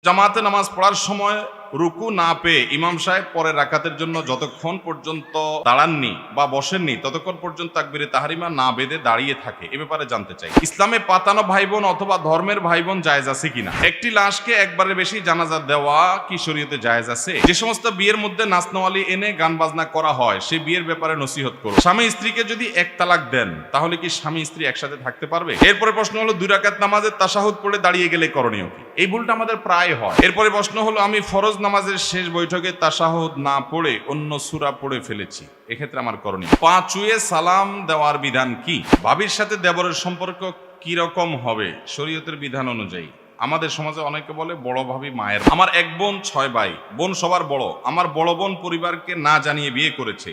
জামাতে নামাজ পড়ার সময় রুকু না পেয়ে ইমাম সাহেব পরের রাকাতের জন্য যতক্ষণ পর্যন্ত দাঁড়াননি বা বসেননি ততক্ষণ পর্যন্ত তাকবীরে তাহরিমা না বেঁধে দাঁড়িয়ে থাকে, এ ব্যাপারে জানতে চাই। ইসলামে পাতানো ভাই বোন অথবা ধর্মের ভাই বোন জায়েজ আছে কিনা? একটি লাশকে একবারের বেশি জানাজা দেওয়া কি শরীয়তে জায়েজ আছে? যে সমস্ত বিয়ের মধ্যে নাচনওয়ালি এনে গান বাজনা করা হয় সেই বিয়ের ব্যাপারে নসিহত করো। স্বামী স্ত্রীকে যদি এক তালাক দেন তাহলে কি স্বামী স্ত্রী একসাথে থাকতে পারবে? এরপরে প্রশ্ন হলো 2 রাকাত নামাজের তাশাহুদ পড়ে দাঁড়িয়ে গেলে করণীয় কি? এই ভুলটা আমাদের প্রায় হয়। এরপরে প্রশ্ন হলো আমি ফরজ নামাজের শেষ বৈঠকে তাশাহুদ না পড়ে অন্য সূরা পড়ে ফেলেছি, এক্ষেত্রে আমার করণীয়। পা চুয়ে সালাম দেওয়ার বিধান কি? ভাবির সাথে দেবরের সম্পর্ক কি রকম হবে শরীয়তের বিধান অনুযায়ী? আমাদের সমাজে অনেকে বলে বড় ভাবি মায়ের। আমার এক বোন 6 ভাই, বোন সবার বড়। আমার বড় বোন পরিবারকে না জানিয়ে বিয়ে করেছে,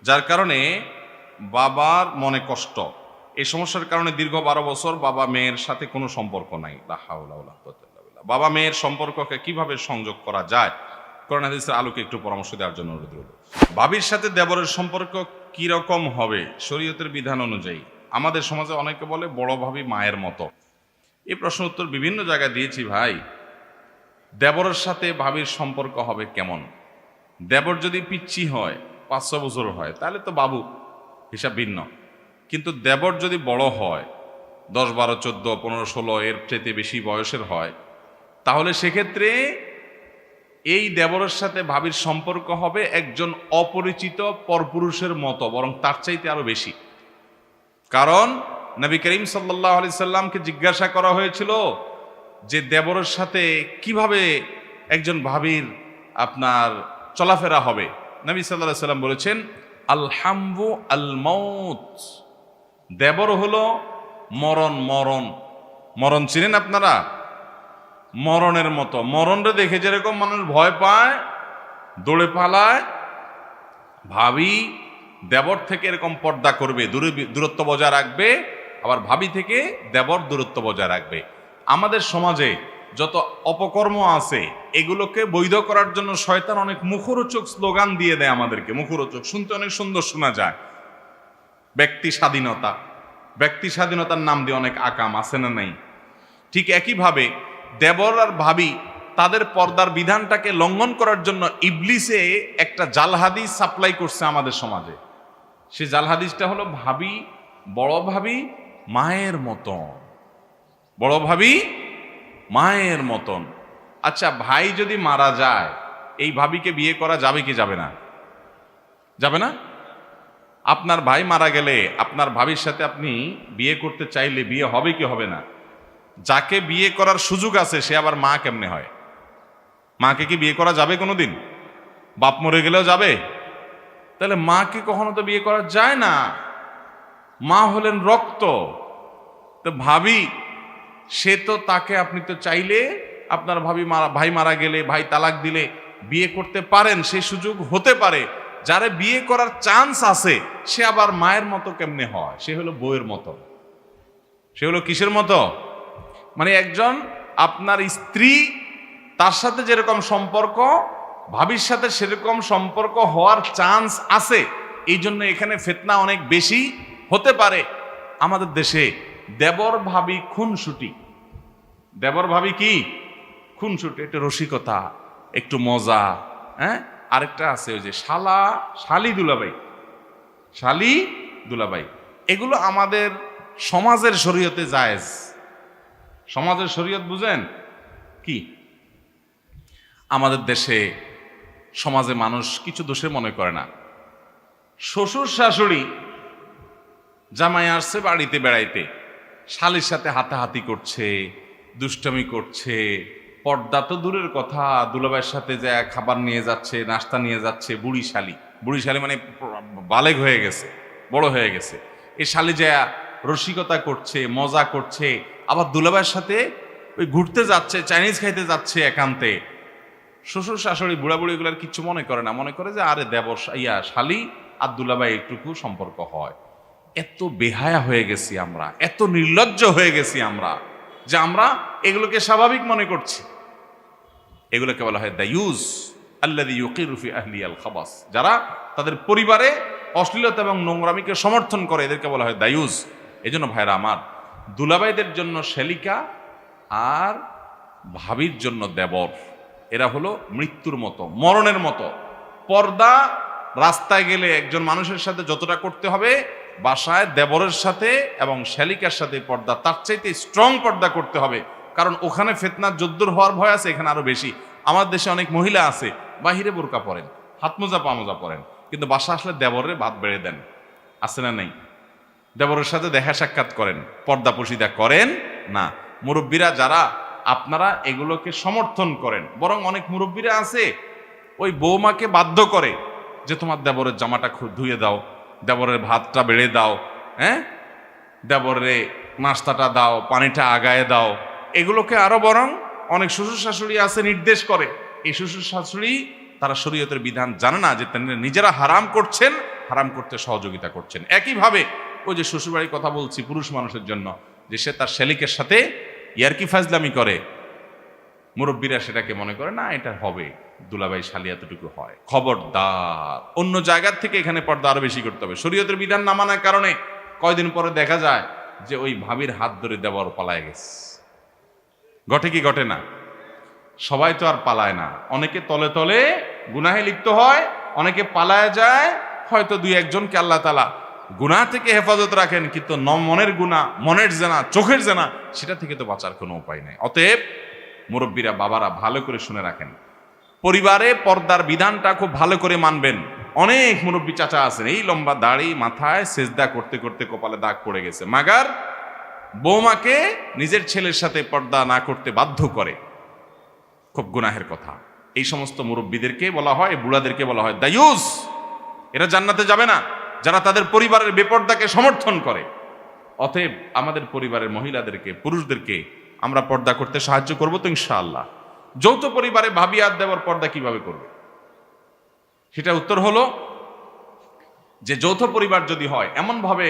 যার কারণে বাবার মনে কষ্ট। এই সমস্যার কারণে দীর্ঘ 12 বছর বাবা মেয়ের সাথে কোনো সম্পর্ক নাই। বাবা মেয়ের সম্পর্ককে কিভাবে সংযোগ করা যায়, কোরআন হাদিসের আলোকে একটু পরামর্শ দেওয়ার জন্য অনুরোধ রইল। ভাবির সাথে দেবরের সম্পর্ক কি রকম হবে শরীয়তের বিধান অনুযায়ী? আমাদের সমাজে অনেকে বলে বড় ভাবি মায়ের মতো। এই প্রশ্ন উত্তর বিভিন্ন জায়গায় দিয়েছি ভাই। দেবরের সাথে ভাবির সম্পর্ক হবে কেমন? দেবর যদি পিচ্ছি হয়, 5-6 বছর হয়, তাহলে তো বাবু হিসাব ভিন্ন। কিন্তু দেবর যদি বড় হয়, 10, 12, 14, 15, 16 এর চাইতে বেশি বয়সের হয়, তাহলে সেক্ষেত্রে এই দেবরের সাথে ভাবির সম্পর্ক হবে একজন অপরিচিত পরপুরুষের মতো, বরং তার চাইতে আরো বেশি। কারণ নবী করিম সাল্লাল্লাহু আলাইহি সাল্লামকে জিজ্ঞাসা করা হয়েছিল যে দেবরের সাথে কিভাবে একজন ভাবির আপনার চলাফেরা হবে। নবী সাল্লাল্লাহু আলাইহি সাল্লাম বলেছেন আল হামবু আল মাউত, দেবর হলো মরণ। মরণ মরণ চিনেন আপনারা? মরণের মতো। মরণরে দেখে যেরকম মানুষ ভয় পায়, দৌড়ে পালায়, ভাবি দেবর থেকে এরকম পর্দা করবে, দূরত্ব বজায় রাখবে, আবার ভাবি থেকে দেবর দূরত্ব বজায় রাখবে। আমাদের সমাজে যত অপকর্ম আছে এগুলোকে বৈধ করার জন্য শয়তান অনেক মুখরোচক স্লোগান দিয়ে দেয় আমাদেরকে। মুখরোচক শুনতে অনেক সুন্দর শোনা যায়। ব্যক্তি স্বাধীনতা, ব্যক্তি স্বাধীনতার নাম দিয়ে অনেক আকাম আছে না নাই? ঠিক একইভাবে দেবর আর ভাবি তাদের পর্দার বিধানটাকে লঙ্ঘন করার জন্য ইবলিসে একটা জাল হাদিস সাপ্লাই করছে আমাদের সমাজে। সে জাল হাদিসটা হলো ভাবি, বড় ভাবি মায়ের মতন, বড় ভাবি মায়ের মতন। আচ্ছা, ভাই যদি মারা যায়, এই ভাবিকে বিয়ে করা যাবে কি যাবে না? যাবে না? আপনার ভাই মারা গেলে আপনার ভাবির সাথে আপনি বিয়ে করতে চাইলে বিয়ে হবে কি হবে না? যাকে বিয়ে করার সুযোগ আছে সে আবার মা কেমনে হয়? মাকে কি বিয়ে করা যাবে কোনোদিন? বাপ মরে গেলেও যাবে? তাহলে মাকে কখনো তো বিয়ে করা যায় না। মা হলেন রক্ত। তো ভাবি, সে তো তাকে আপনি তো চাইলে আপনার ভাই মারা গেলে, ভাই তালাক দিলে বিয়ে করতে পারেন, সেই সুযোগ হতে পারে। যারা বিয়ে করার চান্স আছে সে আবার মায়ের মতো কেমনে হয়? সে হলো বউয়ের মতো। সে হলো কিসের মতো? মানে একজন আপনার স্ত্রী, তার সাথে যেরকম সম্পর্ক ভাবির সাথে সেরকম সম্পর্ক হওয়ার চান্স আছে। এই জন্য এখানে ফিতনা অনেক বেশি হতে পারে। আমাদের দেশে দেবর ভাবি খুনসুটি। দেবর ভাবি কি খুনসুটি, একটু রসিকতা, একটু মজা। হ্যাঁ, আরেকটা আছে ওই যে শালা, শালি দুলাভাই, শালি দুলাভাই। এগুলো আমাদের সমাজের শরীয়তে জায়েজ। সমাজের শরীয়ত বুঝেন কি? আমাদের দেশে সমাজে মানুষ কিছু দোষে মনে করে না। শ্বশুর শাশুড়ি জামাই আসছে বাড়িতে বেড়াইতে, শালির সাথে হাতাহাতি করছে, দুষ্টমি করছে, পর্দা তো দূরের কথা, দুলাভাইয়ের সাথে যা খাবার নিয়ে যাচ্ছে, নাস্তা নিয়ে যাচ্ছে। বুড়ি শালি, বুড়ি শালি মানে বালেগ হয়ে গেছে, বড় হয়ে গেছে। এই শালি যা রসিকতা করছে, মজা করছে, আবার দুলাভাইয়ের সাথে ওই ঘুরতে যাচ্ছে, চাইনিজ খাইতে যাচ্ছে একান্তে। শ্বশুর শাশুড়ি বুড়াবুড়ি এগুলার কিচ্ছু মনে করে না, মনে করে যে আরে দেবর শালি আর দুলাভাই একটুকু সম্পর্ক হয়। এত বেহায়া হয়ে গেছি আমরা, এত নির্লজ্জ হয়ে গেছি আমরা, যে আমরা এগুলোকে স্বাভাবিক মনে করছি। এগুলোকে বলা হয় দায়ুস আল্লাযী ইউকিরু ফি আহলি আল খাবাস। যারা তাদের পরিবারে অশ্লীলতা এবং নোংরামিকে সমর্থন করে, এদেরকে বলা হয় দায়ুস। এই জন্য ভাইরা আমার, দুলাভাইদের জন্য শেলিকা আর ভাবির জন্য দেবর, এরা হলো মৃত্যুর মতো, মরণের মতো। পর্দা রাস্তায় গেলে একজন মানুষের সাথে যতটা করতে হবে, বাসায় দেবরের সাথে এবং শালিকার সাথে পর্দা তার চাইতে স্ট্রং পর্দা করতে হবে। কারণ ওখানে ফিতনা যদ্দুর হওয়ার ভয় আছে, এখানে আরো বেশি। আমাদের দেশে অনেক মহিলা আছে বাহিরে বোরকা পরেন, হাত মোজা পা মোজা পরেন, কিন্তু বাসা আসলে দেবরের ভাত বেড়ে দেন, আছে না নেই? দেবরের সাথে দেখা সাক্ষাৎ করেন, পর্দা পশিদা করেন না। মুরব্বীরা যারা আপনারা এগুলোকে সমর্থন করেন, বরং অনেক মুরব্বীরা আছে ওই বৌমাকে বাধ্য করে যে তোমার দেবরের জামাটা ধুয়ে দাও, দেবরের ভাতটা বেড়ে দাও, হ্যাঁ, দেবরে নাস্তাটা দাও, পানিটা আগায় দাও। এগুলোকে আরো বরং অনেক শ্বশুর শাশুড়ি আছে নির্দেশ করে। এই শ্বশুর শাশুড়ি তারা শরীয়তের বিধান জানে না, যে নিজেরা হারাম করছেন, হারাম করতে সহযোগিতা করছেন। একইভাবে ওই যে শ্বশুরবাড়ির কথা বলছি পুরুষ মানুষের জন্য, যে সে তার শালিকের সাথে ইয়ারকি ফাজলামি করে, মুরব্বীরা সেটাকে মনে করে না এটা হবে, দুলাভাই শালি এতটুকু হয়। খবরদার, অন্য জায়গার থেকে এখানে পর্দা আরো বেশি করতে হবে। শরীয়তের বিধান না মানার কারণে কয়দিন পরে দেখা যায় যে ওই ভাবির হাত ধরে দেবর পালায় গেছে। ঘটে কি ঘটে না? সবাই তো আর পালায় না, অনেকে তলে তলে গুনাহে লিপ্ত হয়, অনেকে পালায় যায়। হয়তো দুই একজনকে আল্লাহ তাআলা গুনাহ থেকে হেফাজত রাখেন, কিন্তু মনের গুনাহ, মনের জেনা, চোখের জেনা, সেটা থেকে তো বাঁচার কোনো উপায় নাই। অতএব মুরব্বীরা, বাবারা ভালো করে শুনে রাখেন, পরিবারে পর্দার বিধানটা খুব ভালো করে মানবেন। অনেক মুরব্বী চাচা আছেন এই লম্বা দাড়ি, মাথায় সেজদা করতে করতে কপালে দাগ পড়ে গেছে, মাগার বৌমাকে নিজের ছেলের সাথে পর্দা না করতে বাধ্য করে। খুব গুনাহের কথা। এই সমস্ত মুরব্বীদেরকে বলা হয়, বুড়াদেরকে বলা হয় দায়ুস। এরা জান্নাতে যাবে না যারা তাদের পরিবারের বেপর্দাকে সমর্থন করে। অতএব আমাদের পরিবারের মহিলাদেরকে, পুরুষদেরকে আমরা পর্দা করতে সাহায্য করবো তো ইনশাআল্লাহ। যৌথ পরিবারে ভাবি আর দেবর পর্দা কিভাবে করবে? সেটা উত্তর হলো যে যৌথ পরিবার যদি হয়, এমন ভাবে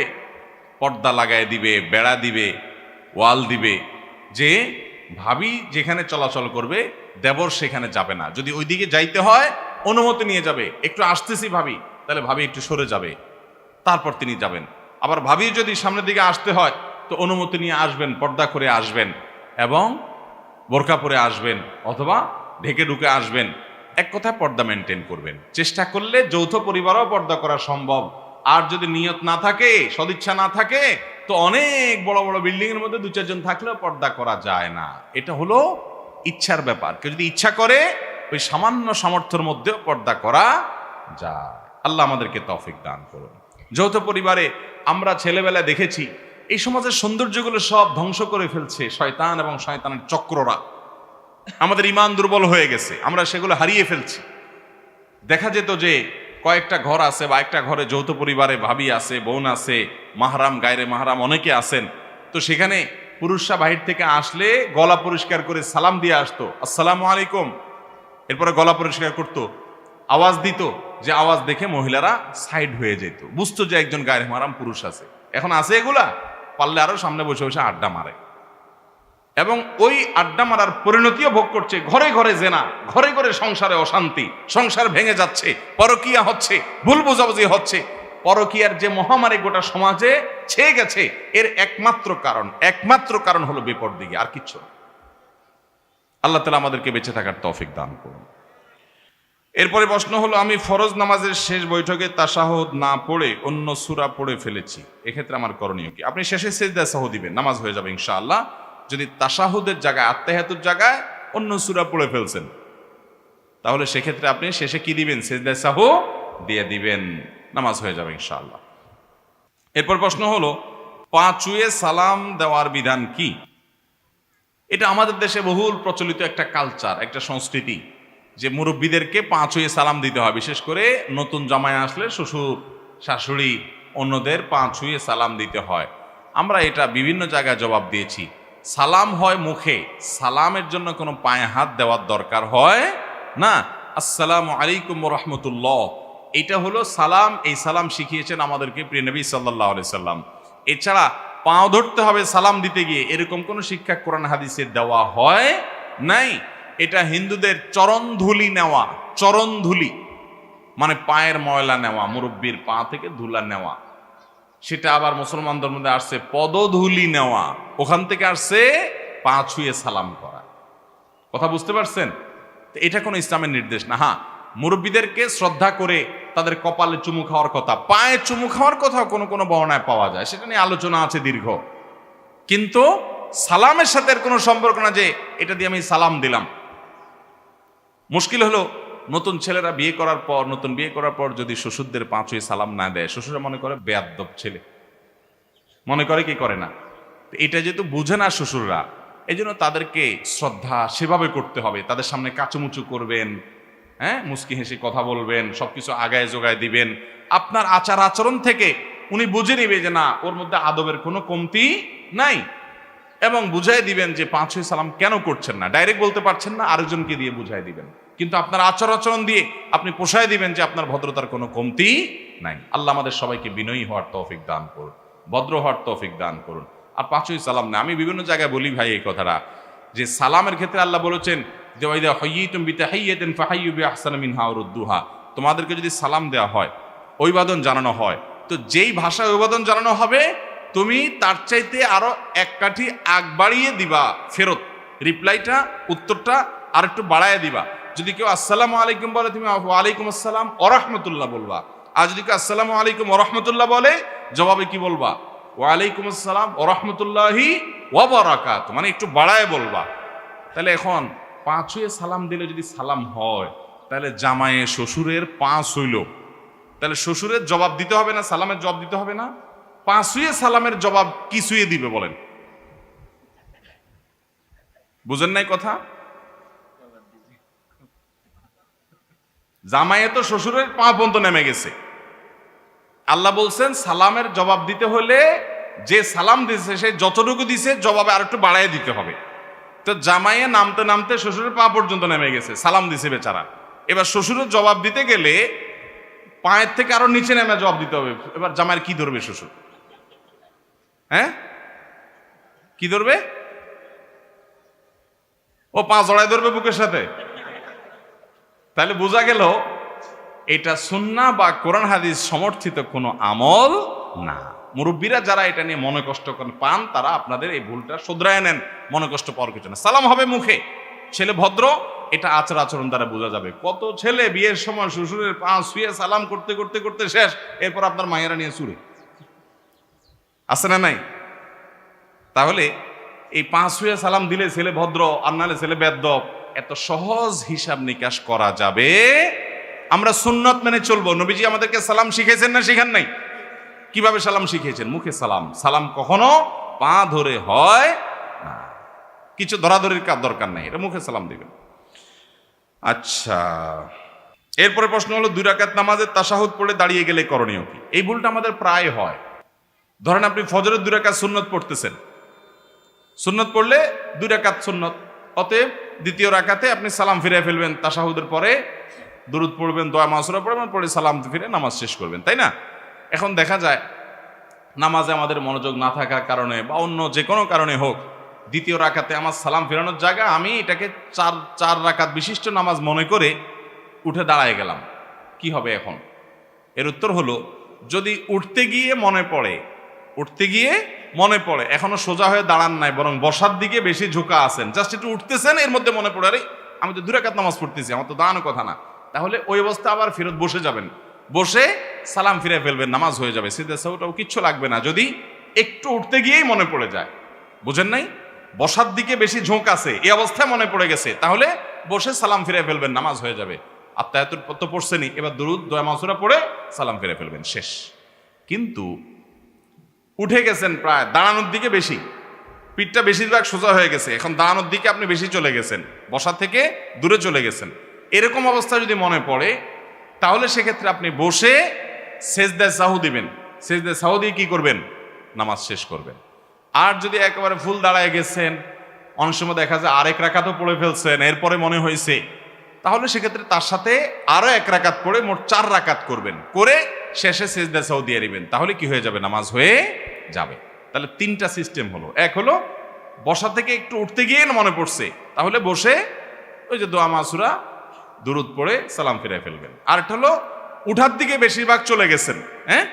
পর্দা লাগায় দিবে, বেড়া দিবে, ওয়াল দিবে, যে ভাবি যেখানে চলাচল করবে দেবর সেখানে যাবে না। যদি ওইদিকে যাইতে হয় অনুমতি নিয়ে যাবে, একটু আসতেছি ভাবি, তাহলে ভাবি একটু সরে যাবে, তারপর তিনি যাবেন। আবার ভাবি যদি সামনের দিকে আসতে হয় তো অনুমতি নিয়ে আসবেন, পর্দা করে আসবেন এবং বোরকা পরে আসবেন, অথবা ঢেকে ঢুকে আসবেন। এক কথায় পর্দা মেনটেন করবেন। চেষ্টা করলে যৌথ পরিবারও পর্দা করা সম্ভব। আর যদি নিয়ত না থাকে, সদিচ্ছা না থাকে, তো অনেক বড় বড় বিল্ডিং এর মধ্যে দু চারজন থাকলেও পর্দা করা যায় না। এটা হলো ইচ্ছার ব্যাপার। কেউ যদি ইচ্ছা করে ওই সামান্য সামর্থ্যের মধ্যেও পর্দা করা যায়। আল্লাহ আমাদেরকে তৌফিক দান করুন। যৌথ পরিবারে আমরা ছেলেবেলা দেখেছি এই সমাজের সৌন্দর্যগুলো সব ধ্বংস করে ফেলছে শয়তান এবং শয়তানের চক্ররা। আমাদের ঈমান দুর্বল হয়ে গেছে, আমরা সেগুলো হারিয়ে ফেলছি। দেখা যেত যে কয়েকটা ঘর আছে বা একটা ঘরে যৌথ পরিবারে ভাবি আছে, বোন আছে, মাহরাম, গায়রে মাহরাম অনেকে আছেন। তো সেখানে পুরুষরা বাহির থেকে আসলে গলা পরিষ্কার করে সালাম দিয়ে আসতো, আসসালামু আলাইকুম। এরপরে গলা পরিষ্কার করতো, আওয়াজ দিত, যে আওয়াজ দেখে মহিলারা সাইড হয়ে যেত, বুঝতো যে একজন গায়রে মাহরাম পুরুষ আছে। এখন আছে এগুলা? পারলে আরো সামনে বসে বসে আড্ডা মারে, এবং ওই আড্ডা মারার পরিণতিও ভোগ করছে। ঘরে ঘরে জেনা, ঘরে ঘরে সংসারে অশান্তি, সংসার ভেঙে যাচ্ছে, পরকীয়া হচ্ছে, ভুল বোঝাবুঝি হচ্ছে। পরকীয়ার যে মহামারী গোটা সমাজে ছেয়ে গেছে, এর একমাত্র কারণ হলো বেপরদিগি, আর কিচ্ছু না। আল্লাহ তাআলা আমাদেরকে বেঁচে থাকার তৌফিক দান করুন। এরপরে প্রশ্ন হলো, আমি ফরজ নামাজের শেষ বৈঠকে তাশাহুদ না পড়ে অন্য সূরা পড়ে ফেলেছি, এক্ষেত্রে আমার করণীয় কি? আপনি শেষে সিজদা সাহু দিবেন, নামাজ হয়ে যাবে ইনশাআল্লাহ। যদি তাশাহুদের জায়গায়, আত্তাহিয়াতুর জায়গায় অন্য সূরা পড়ে ফেলছেন, তাহলে সেক্ষেত্রে আপনি শেষে কি দিবেন? সিজদা সাহু দিয়ে দিবেন, নামাজ হয়ে যাবে ইনশাআল্লাহ। এরপর প্রশ্ন হলো, পা ছুঁয়ে সালাম দেওয়ার বিধান কি? এটা আমাদের দেশে বহুল প্রচলিত একটা কালচার, একটা সংস্কৃতি, যে মুরব্বীদেরকে পা ছুঁয়ে সালাম দিতে হয়। বিশেষ করে নতুন জামাই আসলে শ্বশুর শাশুড়ি অন্যদের পা ছুঁয়ে সালাম দিতে হয়। আমরা এটা বিভিন্ন জায়গায় জবাব দিয়েছি। সালাম হয় মুখে, সালামের জন্য কোনো পায়ে হাত দেওয়ার দরকার হয় না। আসসালামু আলাইকুম ওয়া রাহমাতুল্লাহ, এটা হলো সালাম। এই সালাম শিখিয়েছেন আমাদেরকে প্রিয় নবী সাল্লাল্লাহু আলাইহি সাল্লাম। এছাড়া পাও ধরতে হবে সালাম দিতে গিয়ে, এরকম কোনো শিক্ষা কোরআন হাদিসে দেওয়া হয় নাই। এটা হিন্দুদের চরণধুলি নেওয়া, চরণধুলি মানে পায়ের ময়লা নেওয়া, মুরব্বীর পা থেকে ধুলা নেওয়া। সেটা আবার মুসলমানদের মধ্যে আসছে পদধূলি নেওয়া, ওখান থেকে আসছে পা ছুঁয়ে সালাম করা। কথা বুঝতে পারছেন? এটা কোনো ইসলামের নির্দেশ না। হ্যাঁ, মুরব্বীদেরকে শ্রদ্ধা করে তাদের কপালে চুমু খাওয়ার কথা, পায়ে চুমু খাওয়ার কথা কোনো কোনো বর্ণনায় পাওয়া যায়, সেটা নিয়ে আলোচনা আছে দীর্ঘ। কিন্তু সালামের সাথে এর কোনো সম্পর্ক না যে এটা দিয়ে আমি সালাম দিলাম। মুশকিল হলো নতুন ছেলেরা নতুন বিয়ে করার পর যদি শ্বশুরদের পা ছুঁয়ে সালাম না দেয়, শ্বশুরা মনে করে বেয়াদ্দব ছেলে, মনে করে কি করে না। এটা যেহেতু বুঝে না শ্বশুররা, এই জন্য তাদেরকে শ্রদ্ধা সেভাবে করতে হবে। তাদের সামনে কাচুমুচু করবেন, হ্যাঁ, মুস্কি হেসে কথা বলবেন, সবকিছু আগায় জোগায় দিবেন। আপনার আচার আচরণ থেকে উনি বুঝে নিবে যে না, ওর মধ্যে আদবের কোনো কমতি নাই, এবং বুঝাই দিবেন যে পা ছুঁয়ে সালাম কেন করছেন না। ডাইরেক্ট বলতে পারছেন না, আরেকজনকে দিয়ে বুঝাই দিবেন, কিন্তু আপনার আচার আচরণ দিয়ে আপনি পোষায় দিবেন যে আপনার ভদ্রতার কোনো কমতি নাই। আল্লাহ আমাদের সবাইকে বিনয়ী হওয়ার তৌফিক দান করুন, ভদ্র হওয়ার তৌফিক দান করুন। আর পা ছুঁয়ে সালাম না, আমি বিভিন্ন জায়গায় বলি ভাই এই কথাটা, যে সালামের ক্ষেত্রে আল্লাহ বলেছেন যে ওয়াইদা হাইয়িতুম বিতাহিয়াতিন ফাহাইয়ু বিআহসানা মিনহা আও রুদ্দুহা, তোমাদেরকে যদি সালাম দেওয়া হয়, অভিবাদন জানানো হয়, তো যেই ভাষায় অভিবাদন জানানো হবে তুমি তার চাইতে আরো এক কাঠি আগ বাড়িয়ে দিবা, ফেরত রিপ্লাইটা, উত্তরটা আর একটু বাড়ায় দিবা। যদি কেউ আসসালামু আলাইকুম বলে, তুমি ওয়ালাইকুম আসসালাম ওয়া রাহমাতুল্লাহ বলবা। আর যদি কেউ আসসালামু আলাইকুম ওয়া রাহমাতুল্লাহ বলে, জবাবে কি বলবা? ওয়ালাইকুম আসসালাম ওয়া রাহমাতুল্লাহি ওয়া বারাকাতুহু, মানে একটু বাড়ায় বলবা। তাহলে এখন পা ছুঁয়ে সালাম দিলে যদি সালাম হয়, তাহলে জামায়ে শ্বশুরের পা ছুঁইল, তাহলে শ্বশুরের জবাব দিতে হবে না? সালামের জবাব দিতে হবে না? পা ছুঁয়ে সালামের জবাব কি ছুঁয়ে দিবে বলেন? বুঝেন নাই কথা? জামাইয়ে তো শ্বশুরের পা পর্যন্ত নেমে গেছে। আল্লাহ বলছেন সালামের জবাব দিতে হলে যে সালাম দিছে সে যতটুকু দিছে জবাবে আর একটু বাড়ায় দিতে হবে। তো জামাইয়ে নামতে নামতে শ্বশুরের পা পর্যন্ত নেমে গেছে, সালাম দিছে বেচারা। এবার শ্বশুরের জবাব দিতে গেলে পায়ের থেকে আরো নিচে নেমে জবাব দিতে হবে। এবার জামাইয়ের কি ধরবে শ্বশুর? হ্যাঁ, কি ধরবে? ও পা জড়ায় ধরবে বুকের সাথে। তাহলে বোঝা গেল এটা সুন্নাহ বা কোরআন হাদিস সমর্থিত কোনো আমল না। মুরব্বীরা যারা এটা নিয়ে মনে কষ্ট পান, তারা আপনাদের এই ভুলটা শুধরায় নেন। মনে কষ্ট পাওয়ার কিছু না। সালাম হবে মুখে, ছেলে ভদ্র, এটা আচার আচরণ দ্বারা বোঝা যাবে। কত ছেলে বিয়ের সময় শ্বশুরের পা ছুঁয়ে সালাম করতে করতে করতে শেষ, এরপর আপনার মায়েরা নিয়ে চুরে আছে না নাই? তাহলে এই পা ছুঁয়ে সালাম দিলে ছেলে ভদ্র, আর নাহলে ছেলে বেয়াদ্দব, এত সহজ হিসাব নিকাশ করা যাবে। আমরা সুন্নত মেনে চলবো। নবীজি আমাদেরকে সালাম শিখেছেন না শিখান নাই? কিভাবে সালাম শিখিয়েছেন? মুখে সালাম। সালাম কখনো পা ধরে হয় না, কিছু ধরাধরির কাজ দরকার নেই, এটা মুখে সালাম দিবেন। আচ্ছা, এরপরে প্রশ্ন হলো 2 রাকাত নামাজের তাশাহুদ পড়ে দাঁড়িয়ে গেলে করণীয় কি? এই ভুলটা আমাদের প্রায় হয়। ধরেন আপনি ফজরের 2 রাকাত সুন্নত পড়তেছেন, সুন্নত পড়লে 2 রাকাত সুন্নত, অতএব দ্বিতীয় রাকাতে আপনি সালাম ফিরে ফেলবেন, তাশাহুদের পরে দুরুদ পড়বেন, দোয়া মাসুরা পড়বেন, পরে সালাম ফিরে নামাজ শেষ করবেন, তাই না? এখন দেখা যায় নামাজে আমাদের মনোযোগ না থাকার কারণে বা অন্য যে কোনো কারণে হোক, দ্বিতীয় রাকাতে আমার সালাম ফেরানোর জায়গা আমি এটাকে 4 রাকাত বিশিষ্ট নামাজ মনে করে উঠে দাঁড়ায় গেলাম। কি হবে এখন? এর উত্তর হলো, যদি উঠতে গিয়ে মনে পড়ে এখনো সোজা হয়ে দাঁড়ান নাই, বরং বসার দিকে বেশি ঝুঁকা আছেন, জাস্ট একটু উঠতেছেন, এর মধ্যে মনে পড়ে আরে আমি তো 2 রাকাত নামাজ পড়তেছি, আমার তো দাঁড়ানোর কথা না, তাহলে ওই অবস্থা আবার ফেরত বসে যাবেন, বসে সালাম ফিরে ফেলবেন, নামাজ হয়ে যাবে। সিদ্ধা সাহুটাও কিচ্ছু লাগবে না যদি একটু উঠতে গিয়েই মনে পড়ে যায়। বুঝেন নাই? বসার দিকে বেশি ঝোঁক আছে, এই অবস্থায় মনে পড়ে গেছে, তাহলে বসে সালাম ফিরে ফেলবেন, নামাজ হয়ে যাবে। আত্মায়াতুল তো পড়ছেনই, এবার দুরুদ দোয়া মাসুরা পড়ে সালাম ফিরে ফেলবেন, শেষ। কিন্তু উঠে গেছেন প্রায় দাঁড়ানোর দিকে বেশি, পিঠটা বেশিরভাগ সোজা হয়ে গেছে, এখন দাঁড়ানোর দিকে আপনি বেশি চলে গেছেন, বসা থেকে দূরে চলে গেছেন, এরকম অবস্থা যদি মনে পড়ে, তাহলে সেক্ষেত্রে আপনি বসে সেজদায়ে সাহু দিবেন। সেজদায়ে সাহু দিয়ে কি করবেন? নামাজ শেষ করবেন। আর যদি একেবারে ফুল দাঁড়ায় গেছেন, অনেক সময় দেখা যায় আরেক রাকাতও পড়ে ফেলছেন, এরপরে মনে হয়েছে, তাহলে সেক্ষেত্রে তার সাথে আরো 1 রাকাত পড়ে মোট 4 রাকাত করবেন, করে শেষে সেজদায়ে সাহু দিয়ে দিবেন, তাহলে কি হয়ে যাবে? নামাজ হয়ে যাবে। তাহলে 3টা সিস্টেম হলো। এক হলো বসা থেকে একটু উঠতে গিয়ে মনে পড়ছে, তাহলে বসে ওই যে দোয়া মাসুরা দুরুদ পড়ে সালাম ফিরে ফেলবেন। আর একটা হলো উঠার দিকে বেশিরভাগ চলে গেছেন, হ্যাঁ,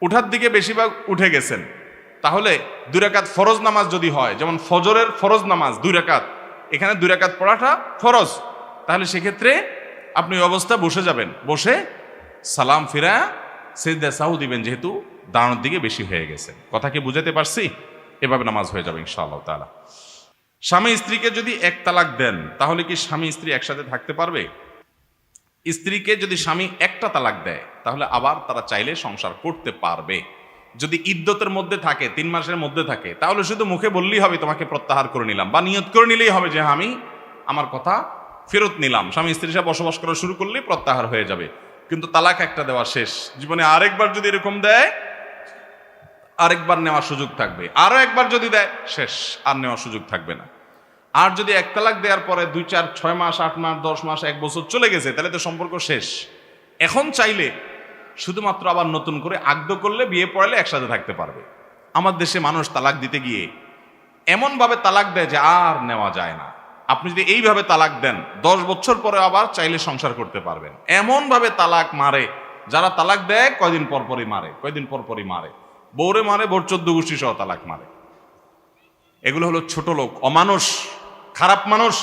উঠার দিকে বেশিরভাগ উঠে গেছেন, তাহলে 2 রাকাত ফরজ নামাজ যদি হয়, যেমন ফজরের ফরজ নামাজ 2 রাকাত, এখানে 2 রাকাত পড়াটা ফরজ, তাহলে সেক্ষেত্রে আপনি ওই অবস্থা বসে যাবেন, বসে সালাম ফিরা সিজদা সাহু দিবেন, যেহেতু দাঁড়ানোর দিকে বেশি হয়ে গেছে। কথা কি বুঝাতে পারছি? এভাবে নামাজ হয়ে যাবে ইনশাআল্লাহ তাআলা। স্বামী স্ত্রীকে যদি 1 তালাক দেন, তাহলে কি স্বামী স্ত্রী একসাথে থাকতে পারবে? স্ত্রীকে যদি স্বামী 1টা তালাক দেয়, তাহলে আবার তারা চাইলে সংসার করতে পারবে। যদি ইদ্যতের মধ্যে থাকে, 3 মাসের মধ্যে থাকে, তাহলে শুধু মুখে বললেই হবে তোমাকে প্রত্যাহার করে নিলাম, বা নিয়ত করে নিলেই হবে যে আমি আমার কথা ফেরত নিলাম। স্বামী স্ত্রীর সাথে বসবাস করা শুরু করলেই প্রত্যাহার হয়ে যাবে। কিন্তু তালাক একটা দেওয়া শেষ। জীবনে আরেকবার যদি এরকম দেয়, আরেকবার নেওয়ার সুযোগ থাকবে, আরো একবার যদি দেয় শেষ, আর নেওয়ার সুযোগ থাকবে না। আর যদি 1 তালাক দেওয়ার পরে 2, 4, 6 মাস, 8 মাস, 10 মাস, 1 বছর চলে গেছে, তাহলে তো সম্পর্ক শেষ। এখন চাইলে শুধুমাত্র আবার নতুন করে আগ্রহ করলে, বিয়ে পড়ালে একসাথে থাকতে পারবে। আমার দেশে মানুষ তালাক দিতে গিয়ে এমনভাবে তালাক দেয় যে আর নেওয়া যায় না। আপনি যদি এইভাবে তালাক দেন, 10 বছর পরে আবার চাইলে সংসার করতে পারবেন। এমনভাবে তালাক মারে, যারা তালাক দেয় কয়দিন পর পরই মারে, বউরে মারে, বোর 14 গোষ্ঠী সহ তালাক মারে। এগুলো হলো ছোট লোক, অমানুষ, খারাপ মানুষ।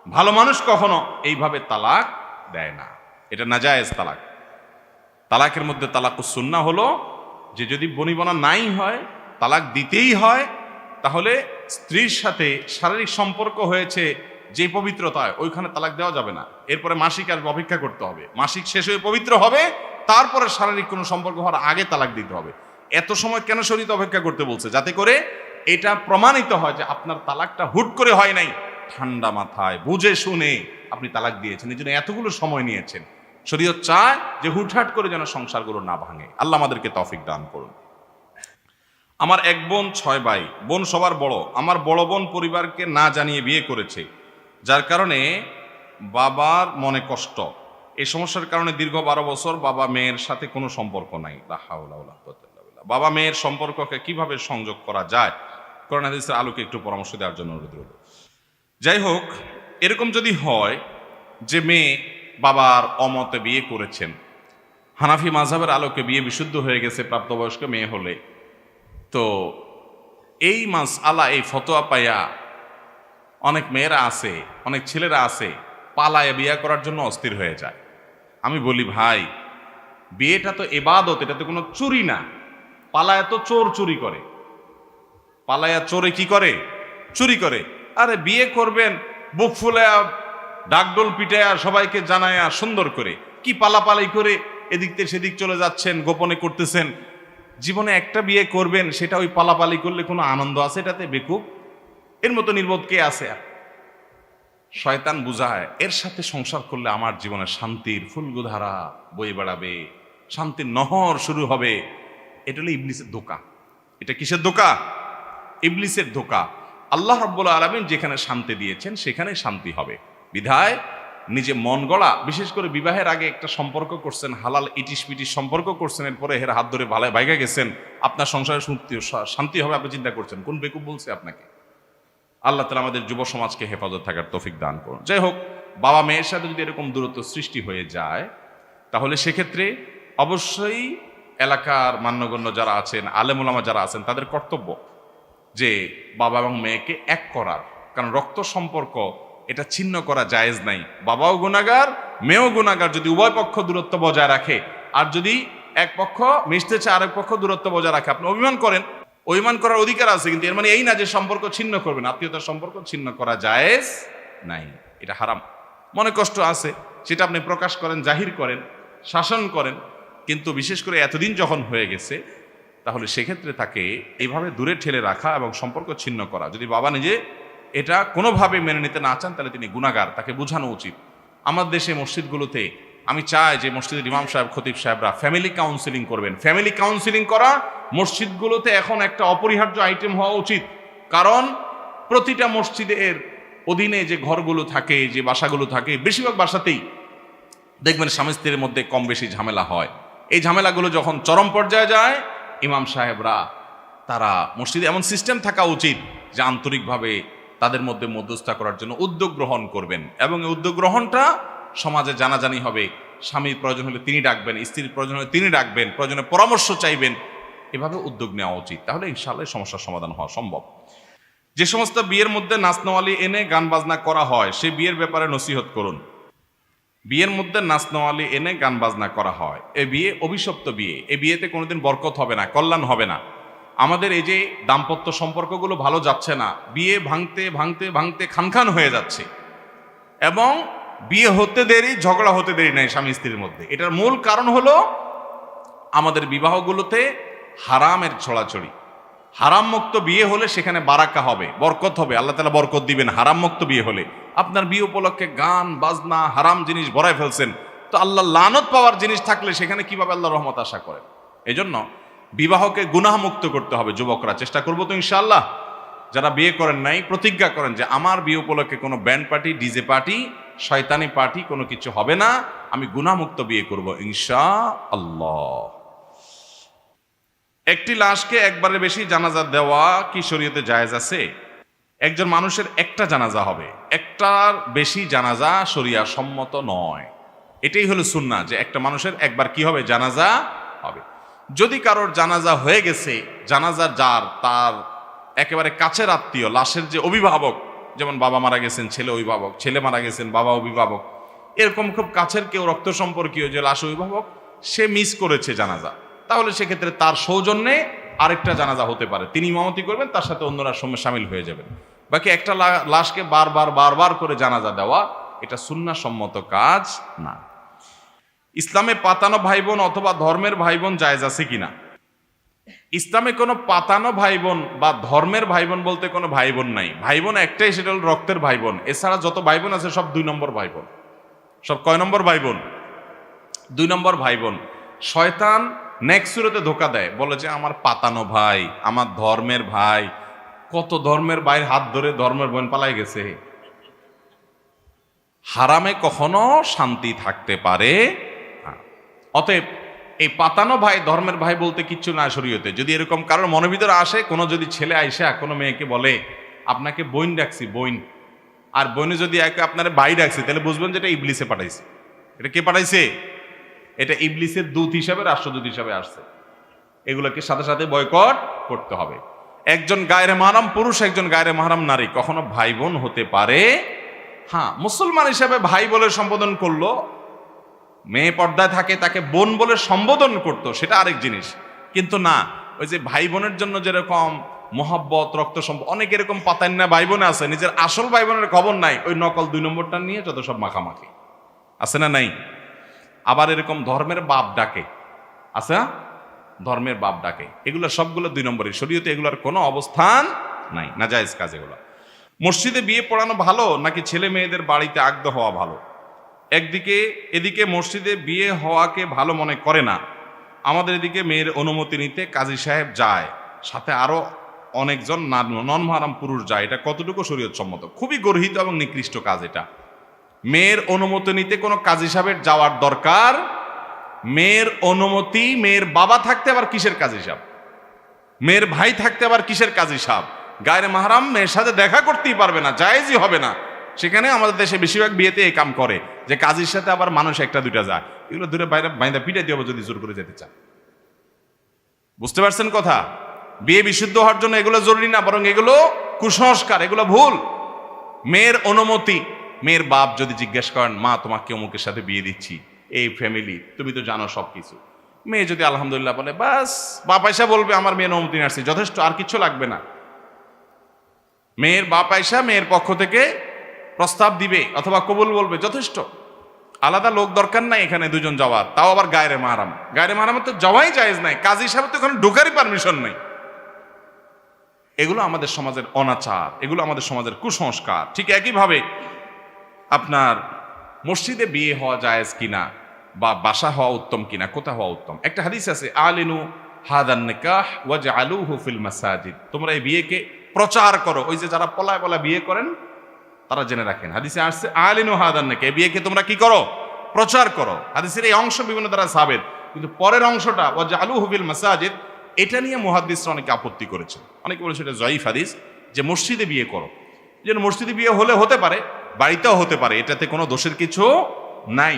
ভালো মানুষ কখনো এইভাবে তালাক দেয় না। এটা নাজায়েজ তালাক। তালাকের মধ্যে তালাকুস সুন্নাহ হলো যে যদি বনিবনা নাই হয়, তালাক দিতেই হয়, তাহলে স্ত্রীর সাথে শারীরিক সম্পর্ক হয়েছে যে পবিত্রতায়, ওইখানে তালাক দেওয়া যাবে না। এরপরে মাসিক আসবে, অপেক্ষা করতে হবে, মাসিক শেষ হয়ে পবিত্র হবে, তারপরে শারীরিক কোনো সম্পর্ক হওয়ার আগে তালাক দিতে হবে। এত সময় কেন শরীয়ত অপেক্ষা করতে বলছে? যাতে করে এটা প্রমাণিত হয় যে আপনার তালাকটা হুট করে হয় নাই, ঠান্ডা মাথায় বুঝে শুনে আপনি তালাক দিয়েছেন, এই জন্য এতগুলো সময় নিয়েছেন। শরীয়ত চায় যে হুটহাট করে যেন সংসারগুলো না ভাঙে। আল্লাহ আমাদেরকে তৌফিক দান করুন। আমার 1 বোন 6 ভাই, বোন সবার বড়। আমার বড় বোন পরিবারকে না জানিয়ে বিয়ে করেছে, যার কারণে বাবার মনে কষ্ট। এই সমস্যার কারণে দীর্ঘ 12 বছর বাবা মেয়ের সাথে কোনো সম্পর্ক নাই। বাবা মেয়ের সম্পর্ককে কিভাবে সংযোগ করা যায়? কোরআন হাদিসের আলোকে একটু পরামর্শ দেওয়ার জন্য অনুরোধ রইল। যাই হোক, এরকম যদি হয় যে মেয়ে বাবার অমতে বিয়ে করেছেন, হানাফি মাযহাবের আলোকে বিয়ে বিশুদ্ধ হয়ে গেছে প্রাপ্তবয়স্ক মেয়ে হলে, তো এই মাসআলা, এই ফতোয়া পাইয়া অনেক মেয়েরা আছে, অনেক ছেলেরা আছে, পালায় বিয়ে করার জন্য অস্থির হয়ে যায়। আমি বলি ভাই, বিয়েটা তো ইবাদত, এটা তো কোনো চুরি না। পালায়া তো চোর চুরি করে, পালায়া চোরে কি করে? চুরি করে। আরে বিয়ে করবেন বুক ফুলায়া, ডাকডোল পিটায়া, সবাইকে জানায়া সুন্দর করে, কি পালাপালাই করে এদিক থেকে সেদিক চলে যাচ্ছেন, গোপনে করতেছেন। জীবনে একটা বিয়ে করবেন, সেটা ওই পালাপালি করলে কোনো আনন্দ আছে এটাতে? বেকুব, এর মতো নির্বোধ কে আছে? শয়তান বুঝায় এর সাথে সংসার করলে আমার জীবনে শান্তির ফুলগুধারা বয়ে বেড়াবে, শান্তির নহর শুরু হবে। এটা হলো ইবলিসের ধোঁকা। এটা কিসের ধোঁকা? ইবলিসের ধোঁকা। আল্লাহ রাব্বুল আলামিন যেখানে শান্তি দিয়েছেন সেখানে শান্তি হবে। বিধায় নিজে মন গড়া, বিশেষ করে বিবাহের আগে একটা সম্পর্ক করছেন, হালাল ইটিস পিটিস সম্পর্ক করছেন, এরপরে হের হাত ধরে ভালো ভাইগা গেছেন, আপনার সংসারে শান্তি হবে আপনি চিন্তা করছেন। কোন বেকুব বলছে আপনাকে? আল্লাহ তাআলা আমাদের যুব সমাজকে হেফাজত থাকার তৌফিক দান করুন। যাই হোক, বাবা মেয়ের সাথে যদি এরকম দূরত্ব সৃষ্টি হয়ে যায়, তাহলে সেক্ষেত্রে অবশ্যই এলাকার মান্যগণ্য যারা আছেন, আলেম ওলামা যারা আছেন, তাদের কর্তব্য যে বাবা এবং মেয়েকে এক করার। কারণ রক্ত সম্পর্ক এটা ছিন্ন করা জায়েজ নাই। বাবাও গুনাহগার, মেয়েও গুনাহগার যদি উভয় পক্ষ দূরত্ব বজায় রাখে। আর যদি এক পক্ষ মিশতে চায়, আরেক পক্ষ দূরত্ব বজায় রাখে, আপনি অভিমান করেন, অভিমান করার অধিকার আছে, কিন্তু এর মানে এই না যে সম্পর্ক ছিন্ন করবেন। আত্মীয়তার সম্পর্ক ছিন্ন করা জায়েজ নাই, এটা হারাম। মনে কষ্ট আছে, সেটা আপনি প্রকাশ করেন, জাহির করেন, শাসন করেন, কিন্তু বিশেষ করে এতদিন যখন হয়ে গেছে, তাহলে সেক্ষেত্রে তাকে এইভাবে দূরে ঠেলে রাখা এবং সম্পর্ক ছিন্ন করা। যদি বাবা নিজে এটা কোনোভাবে মেনে নিতে না চান, তাহলে তিনি গুনাহগার, তাকে বোঝানো উচিত। আমার দেশে মসজিদগুলোতে আমি চাই যে মসজিদের ইমাম সাহেব, খতিব সাহেবরা ফ্যামিলি কাউন্সিলিং করবেন। ফ্যামিলি কাউন্সিলিং করা মসজিদগুলোতে এখন একটা অপরিহার্য আইটেম হওয়া উচিত। কারণ প্রতিটা মসজিদের অধীনে যে ঘরগুলো থাকে, যে বাসাগুলো থাকে, বেশিরভাগ বাসাতেই দেখবেন স্বামী স্ত্রীর মধ্যে কম বেশি ঝামেলা হয়। এই ঝামেলাগুলো যখন চরম পর্যায়ে যায়, ইমাম সাহেবরা তারা মসজিদে এমন সিস্টেম থাকা উচিত যে আন্তরিকভাবে তাদের মধ্যে মধ্যস্থতা করার জন্য উদ্যোগ গ্রহণ করবেন, এবং এই উদ্যোগ গ্রহণটা সমাজে জানাজানি হবে। স্বামীর প্রয়োজন হলে তিনি ডাকবেন, স্ত্রীর প্রয়োজন হলে তিনি ডাকবেন, প্রয়োজনে পরামর্শ চাইবেন, এভাবে উদ্যোগ নেওয়া উচিত। তাহলে ইনশাআল্লাহ সমস্যার সমাধান হওয়া সম্ভব। যে সমস্ত বিয়ের মধ্যে নাচনওয়ালি এনে গান বাজনা করা হয় সে বিয়ের ব্যাপারে নসিহত করুন। বিয়ের মধ্যে নাচনওয়ালি এনে গান বাজনা করা হয়, এই বিয়ে অভিশপ্ত বিয়ে। এই বিয়েতে কোনোদিন বরকত হবে না, কল্যাণ হবে না। আমাদের এই যে দাম্পত্য সম্পর্কগুলো ভালো যাচ্ছে না, বিয়ে ভাঙতে ভাঙতে ভাঙতে খানখান হয়ে যাচ্ছে, এবং বিয়ে হতে দেরি, ঝগড়া হতে দেরি নাই স্বামী স্ত্রীর মধ্যে। এটার মূল কারণ হলো আমাদের বিবাহগুলোতে হারামের ছড়াছড়ি। হারাম মুক্ত বিয়ে হলে সেখানে বারাকা হবে, বরকত হবে, আল্লাহ তাআলা বরকত দিবেন। হারাম মুক্ত বিয়ে হলে আপনার বিয়ে উপলক্ষে গান বাজনা হারাম জিনিস ভরায় ফেলছেন, তো আল্লাহ লানত পাওয়ার জিনিস থাকলে সেখানে কিভাবে আল্লাহ রহমত আশা করেন? এই জন্য বিবাহকে গুনাহ মুক্ত করতে হবে। যুবকরা চেষ্টা করবো তো ইনশাআল্লাহ। যারা বিয়ে করেন নাই প্রতিজ্ঞা করেন যে আমার বিয়ে উপলক্ষে কোনো ব্যান্ড পার্টি, ডিজে পার্টি, শয়তানি পার্টি কোনো কিছু হবে না, আমি গুনাহমুক্ত বিয়ে করব ইনশাআল্লাহ। একটি লাশকে একবারের বেশি জানাজা দেওয়া কি শরীয়তে জায়েজ আছে? একজন মানুষের একটা জানাজা হবে, একটার বেশি জানাজা শরিয়া সম্মত নয়। এটাই হলো সুন্নাহ যে একটা মানুষের একবার কি হবে, জানাজা হবে। যদি কারোর জানাজা হয়ে গেছে, জানাজা যার তার একেবারে কাছের আত্মীয়, লাশের যে অভিভাবক, যেমন বাবা মারা গেছেন ছেলে অভিভাবক, ছেলে মারা গেছেন বাবা অভিভাবক, এরকম খুব কাছের কেউ রক্ত সম্পর্কীয় যে লাশ অভিভাবক, সে মিস করেছে জানাজা, তাহলে সেক্ষেত্রে তার সৌজন্যে আরেকটা জানাজা হতে পারে, তিনি ইমামতি করবেন, তার সাথে অন্যরা সামিল হয়ে যাবেন। বাকি একটা লাশকে বারবার করে জানাজা দেওয়া এটা সুন্নাহ সম্মত কাজ না। ইসলামে পাতানো ভাই বোন অথবা ধর্মের ভাই বোন জায়েজ আছে কিনা? ইসলামে কোনো পাতানো ভাই বোন বা ধর্মের ভাই বোন বলতে কোনো ভাই বোন নাই। ভাই বোন একটাই, সেটা হল রক্তের ভাই বোন। এছাড়া যত ভাই বোন আছে সব 2 নম্বর ভাই বোন। সব কয় নম্বর ভাই বোন? 2 নম্বর ভাই বোন। শয়তান নেক্সট সুরতে ধোকা দেয়, বলে যে আমার পাতানো ভাই, আমার ধর্মের ভাই। কত ধর্মের ভাইয়ের হাত ধরে ধর্মের বোন পালাই গেছে। হারামে কখনো শান্তি থাকতে পারে না। অতএব এই পাতানো ভাই ধর্মের ভাই বলতে কিচ্ছু না শরীয়তে। যদি এরকম কারোর মনের ভিতরে আসে, কোনো যদি ছেলে আইসা কোনো মেয়েকে বলে আপনাকে বোন ডাকছি বোন, আর বোনে যদি একে আপনার ভাই ডাকছি, তাহলে বুঝবেন যে এটা ইবলিসে পাঠাইছে। এটা কে পাঠাইছে? এটা ইবলিসের দূত হিসাবে, রাষ্ট্রদূত হিসাবে আসছে। এগুলোকে সাথে সাথে বয়কট করতে হবে। একজন গায়রে মাহরাম পুরুষ, একজন গায়রে মাহরাম নারী কখনো ভাই বোন হতে পারে। হ্যাঁ, মুসলমান হিসাবে ভাই বলে সম্বোধন করলো, মেয়ে পর্দায় থাকে তাকে বোন বলে সম্বোধন করতো, সেটা আরেক জিনিস। কিন্তু না, ওই যে ভাই বোনের জন্য যেরকম মহব্বত, রক্ত সম্পর্ক, অনেক এরকম পাতান না ভাই বোন আছে, নিজের আসল ভাই বোনের খবর নাই, ওই নকল 2 নম্বরটা নিয়ে যত সব মাখামাখি আছে না নাই? আবার এরকম ধর্মের বাপ ডাকে, আছে না? ধর্মের বাপ ডাকে, এগুলো সবগুলো 2 নম্বরই। শরীয়তে এগুলোর কোনো অবস্থান নাই, নাজায়েজ কাজ এগুলো। মসজিদে বিয়ে পড়ানো ভালো নাকি ছেলে মেয়েদের বাড়িতে আগদ হওয়া ভালো? এদিকে মসজিদে বিয়ে হওয়াকে ভালো মনে করে না, আমাদের এদিকে মেয়ের অনুমতি নিতে কাজী সাহেব যায়, সাথে আরো অনেকজন নন মাহরাম পুরুষ যায়। এটা কতটুকু শরীয়ত সম্মত? খুবই গর্হিত এবং নিকৃষ্ট কাজ এটা। মেয়ের অনুমতি নিতে কোনো কাজী সাহেবের যাওয়ার দরকার? মেয়ের অনুমতি, মেয়ের বাবা থাকতে আবার কিসের কাজী সাহেব? মেয়ের ভাই থাকতে আবার কিসের কাজী সাহেব? গায়রে মাহরাম মেয়ের সাথে দেখা করতেই পারবে না, জায়েজই হবে না। সেখানে আমাদের দেশে বেশিরভাগ বিয়েতে এই কাম করে যে কাজীর সাথে আবার মানুষ 1-2টা যায়। এগুলো দূরে বাইরে বাইন্দা পিটাই দিয়ে যদি জোর করে যেতে চায়। বুঝতে পারছেন কথা? বিয়ে বিশুদ্ধ হওয়ার জন্য এগুলো জরুরি না, বরং এগুলো কুসংস্কার, এগুলো ভুল। মেয়ের অনুমতি, মেয়ের বাপ যদি জিজ্ঞেস করেন মা তোমাকে অমুকের সাথে বিয়ে দিচ্ছি, এই ফ্যামিলি, তুমি তো জানো সবকিছু, মেয়ে যদি আলহামদুলিল্লাহ বলে, বাস বাপ আয়সা বলবে আমার মেয়ের অনুমতি নিয়ে আসছি, যথেষ্ট, আর কিছু লাগবে না। মেয়ের বাপ আয়সা মেয়ের পক্ষ থেকে প্রস্তাব দিবে অথবা কবুল বলবে, যথেষ্ট। আলাদা লোক দরকার নাই এখানে 2 জন যাওয়ার, তাও আবার গায়রে মাহরাম। গায়রে মাহরামের তো যাওয়াই জায়েজ নাই, কাজী সাহেব তো এখানে ঢোকারই পারমিশন নেই। এগুলো আমাদের সমাজের অনাচার, এগুলো আমাদের সমাজের কুসংস্কার। ঠিক একইভাবে আপনার মসজিদে বিয়ে হওয়া জায়েজ কিনা, বা বাসা হওয়া উত্তম কিনা, কোথা হওয়া উত্তম? একটা হাদিস আছে, আলিনু হাদান নিকাহ ওয়াজআলুহু ফিল মাসাজিদ, তোমরা এই বিয়েকে প্রচার করো। ওই যে যারা পলায় পলায় বিয়ে করেন তারা জেনে রাখেন, হাদিসে আসছে আলিনু হাদান নিকাহ, এই বিয়েকে তোমরা কি করো? প্রচার করো। হাদিসের এই অংশ বিভিন্ন দ্বারা সাবেত, কিন্তু পরের অংশটা ওয়াজআলুহু ফিল মাসাজিদ, এটা নিয়ে মুহাদ্দিসরা অনেকে আপত্তি করেছে। অনেকে বলেছে এটা জয়ীফ হাদিস, যে মসজিদে বিয়ে করো। যেন মসজিদে বিয়ে হলে হতে পারে, বাড়িতেও হতে পারে, এটাতে কোনো দোষের কিছু নাই।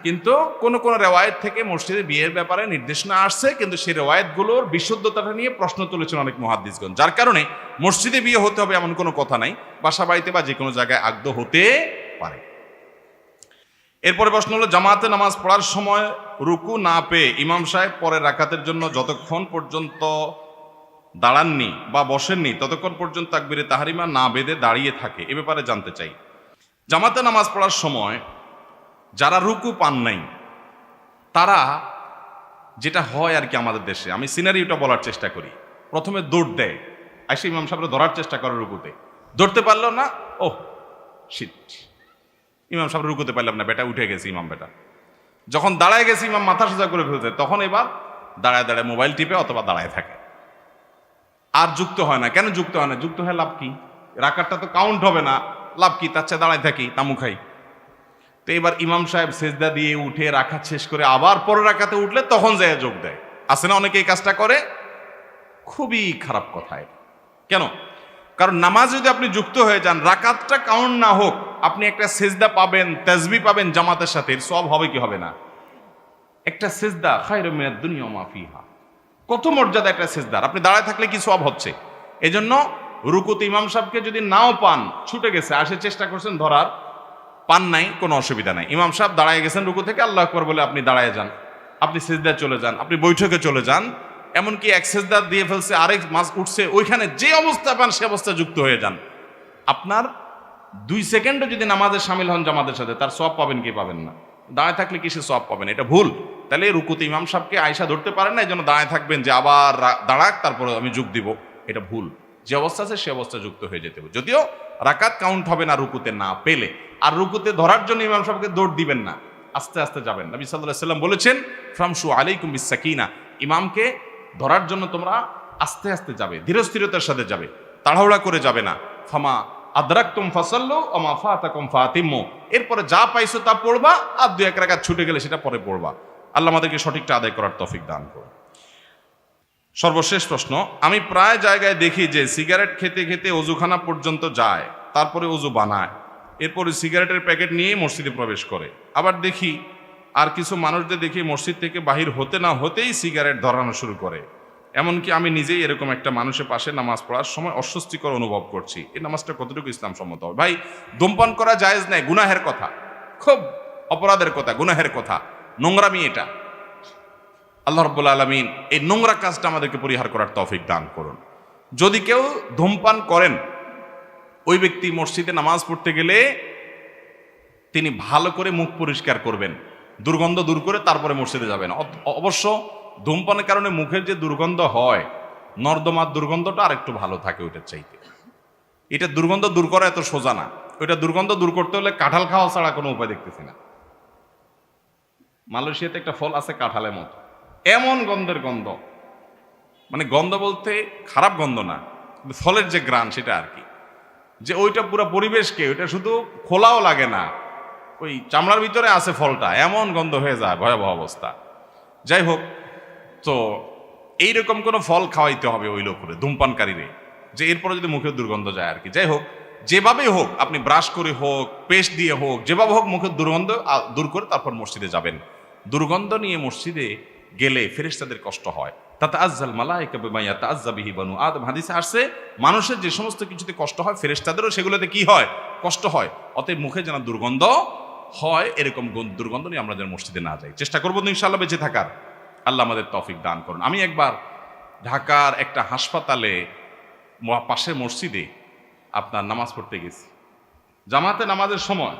কিন্তু কোন কোন রেওয়ায়েত থেকে মসজিদে বিয়ের ব্যাপারে নির্দেশনা আসছে, কিন্তু সেই রেওয়ায়েতগুলোর বিশুদ্ধতাটা নিয়ে প্রশ্ন তুলেছেন অনেক মুহাদ্দিসগণ, যার কারণে মসজিদে বিয়ে হতে হবে এমন কোনো কথা নাই, বাসা বাড়িতে বা যে কোনো জায়গায় আগদ হতে পারে। এরপরে প্রশ্ন হলো, জামাতে নামাজ পড়ার সময় রুকু না পেয়ে ইমাম সাহেব পরের রাকাতের জন্য যতক্ষণ পর্যন্ত দাঁড়াননি বা বসেননি ততক্ষণ পর্যন্ত তাকবীরে তাহরিমা না বেঁধে দাঁড়িয়ে থাকে, এ ব্যাপারে জানতে চাই। জামাতে নামাজ পড়ার সময় যারা রুকু পান নাই তারা, যেটা হয় আর কি আমাদের দেশে, আমি সিনারিওটা বলার চেষ্টা করি, প্রথমে দৌড় দেয়, আইসে ইমাম সাহেবরা ধরার চেষ্টা করে রুকুতে, ধরতে পারলো না, ও শিট, ইমাম সাহেব রুকুতে পারলাম না, বেটা উঠে গেছে ইমাম বেটা। যখন দাঁড়ায় গেছে ইমাম মাথা সোজা করে ফেলতে, তখন এবার দাঁড়ায় দাঁড়ায় মোবাইল টিপে অথবা দাঁড়ায় থাকে, আর যুক্ত হয় না। কেন যুক্ত হয় না? যুক্ত হয় লাভ কি? রাকাতটা তো কাউন্ট হবে না, লাভ কি? তার চেয়ে দাঁড়ায় থাকি, তামু খাই। তো এবার ইমাম সাহেব সেজদা দিয়ে উঠে রাকাত শেষ করে আবার পরের রাকাতে উঠলে তখন যায় যোগ দেয়। আছে না অনেকে এই কাজটা করে? খুবই খারাপ কথা এটা। কেন? কারণ নামাজ যদি আপনি যুক্ত হয়ে যান, রাকাতটা কাউন্ট না হোক, আপনি একটা সেজদা পাবেন, তাসবিহ পাবেন জামাতের সাথে, সব হবে কি হবে না? একটা সেজদা খায়রুম মিনাদ দুনিয়া ওয়া মা ফিহা, কত মর্যাদা একটা সেজদার, আপনি দাঁড়ায় থাকলে কি সওয়াব হচ্ছে। এজন্য রুকুতে ইমাম সাহেবকে যদি নাও পান, ছুটে গেছে, আসে চেষ্টা করছেন ধরার, পান নাই, কোনো অসুবিধা নাই, ইমাম সাহেব দাঁড়ায় গেছেন রুকু থেকে, আল্লাহু আকবার বলে আপনি দাঁড়ায় যান, আপনি সেজদায় চলে যান, আপনি বৈঠকে চলে যান, এমনকি এক সেজদা দিয়ে ফেলছে, আরেক মাস উঠছে, ওইখানে যে অবস্থা পান সে অবস্থা যুক্ত হয়ে যান। আপনার 2 সেকেন্ডও যদি নামাজে শামিল হন জামাতের সাথে, তার সওয়াব পাবেন কি পাবেন না? দাঁড়ায় থাকলে কিসে সওয়াব পাবেন? এটা ভুল। তাহলে রুকুতে ইমাম সাহেবকে আয়েশা ধরতে পারেন না, এই জন্য দাঁড়ায় থাকবেন যে আবার দাঁড়াক তারপরে আমি যোগ দিব, এটা ভুল। যে অবস্থা আছে সে অবস্থা যুক্ত হয়ে যেতে হবে, যদিও রাকাত কাউন্ট হবে না রুকুতে না পেলে। আর রুকুতে ধরার জন্য ইমাম সাহেবকে দৌড় দিবেন না, আস্তে আস্তে যাবেন। নবী সাল্লাল্লাহু আলাইহি ওয়াসাল্লাম বলেছেন, ফামশু আলাইকুম বিসাকিনা, ইমামকে ধরার জন্য তোমরা আস্তে আস্তে যাবে, ধীরস্থিরতার সাথে যাবে, তাড়াহুড়া করে যাবে না। ফামা আদরাকতুম ফাসাল্লু ওয়া মা ফাতাকুম ফাতিমু, এরপরে যা পাইছো তা পড়বা, আর 2-1 রাকাত ছুটে গেলে সেটা পরে পড়বা। আল্লাহ আমাদেরকে সঠিকটা আদায় করার তৌফিক দান করুন। সর্বশেষ প্রশ্ন, আমি প্রায় জায়গায় দেখি যে সিগারেট খেতে খেতে অজুখানা পর্যন্ত যায়, তারপরে অজু বানায়, এরপরে সিগারেটের প্যাকেট নিয়ে মসজিদে প্রবেশ করে। আবার দেখি আর কিছু মানুষদের দেখি মসজিদ থেকে বাহির হতে না হতেই সিগারেট ধরানো শুরু করে। এমনকি আমি নিজেই এরকম একটা মানুষের পাশে নামাজ পড়ার সময় অস্বস্তিকর অনুভব করছি। এই নামাজটা কতটুকু ইসলাম সম্মত হবে? ভাই, ধূমপান করা জায়েজ নাই, গুনাহের কথা, খুব অপরাধের কথা, গুনাহের কথা, নোংরামি এটা। আল্লাহ রাব্বুল আলামিন এই নোংরা কাজটা আমাদেরকে পরিহার করার তৌফিক দান করুন। যদি কেউ ধূমপান করেন, ওই ব্যক্তি মসজিদে নামাজ পড়তে গেলে তিনি ভালো করে মুখ পরিষ্কার করবেন, দুর্গন্ধ দূর করে তারপরে মসজিদে যাবেন। অবশ্য ধূমপানের কারণে মুখের যে দুর্গন্ধ হয়, নর্দমার দুর্গন্ধটা আর একটু ভালো থাকে ওইটার চাইতে। এটা দুর্গন্ধ দূর করা এত সোজা না, ওইটা দুর্গন্ধ দূর করতে হলে কাঁঠাল খাওয়া ছাড়া কোনো উপায় দেখতেছি না। মালয়েশিয়াতে একটা ফল আছে কাঁঠালের মতো, এমন গন্ধের গন্ধ, মানে গন্ধ বলতে খারাপ গন্ধ না, ফলের যে গ্রান সেটা আর কি, যে ওইটা পুরো পরিবেশকে, ওইটা শুধু খোলাও লাগে না, ওই চামড়ার ভিতরে আছে ফলটা, এমন গন্ধ হয়ে যায়, ভয়াবহ অবস্থা। যাই হোক, তো এইরকম কোনো ফল খাওয়াইতে হবে ওই লোক করে, ধূমপানকারীরে, যে এরপরে যদি মুখে দুর্গন্ধ যায় আর কি। যাই হোক, যেভাবেই হোক, আপনি ব্রাশ করে হোক, পেস্ট দিয়ে হোক, যেভাবে হোক মুখের দুর্গন্ধ দূর করে তারপর মসজিদে যাবেন। দুর্গন্ধ নিয়ে মসজিদে গেলে ফেরেশতাদের কষ্ট হয়। তাতাআজ্জাল মালায়েকা বিমা ইয়াতাআজ্জা বিহি বানু আদম, হাদিসে আসছে মানুষের যে সমস্ত কিছুতে কষ্ট হয় ফেরেশতাদেরও সেগুলোতে কি হয়? কষ্ট হয়। অতএব মুখে যেন দুর্গন্ধ হয় এরকম দুর্গন্ধ নিয়ে আমরা যেন মসজিদে না যাই। চেষ্টা করবো তো ইনশাআল্লাহ বেঁচে থাকার। আল্লাহ আমাদের তৌফিক দান করুন। আমি একবার ঢাকার একটা হাসপাতালে পাশে মসজিদে আপনার নামাজ পড়তে গেছি। জামাতে নামাজের সময়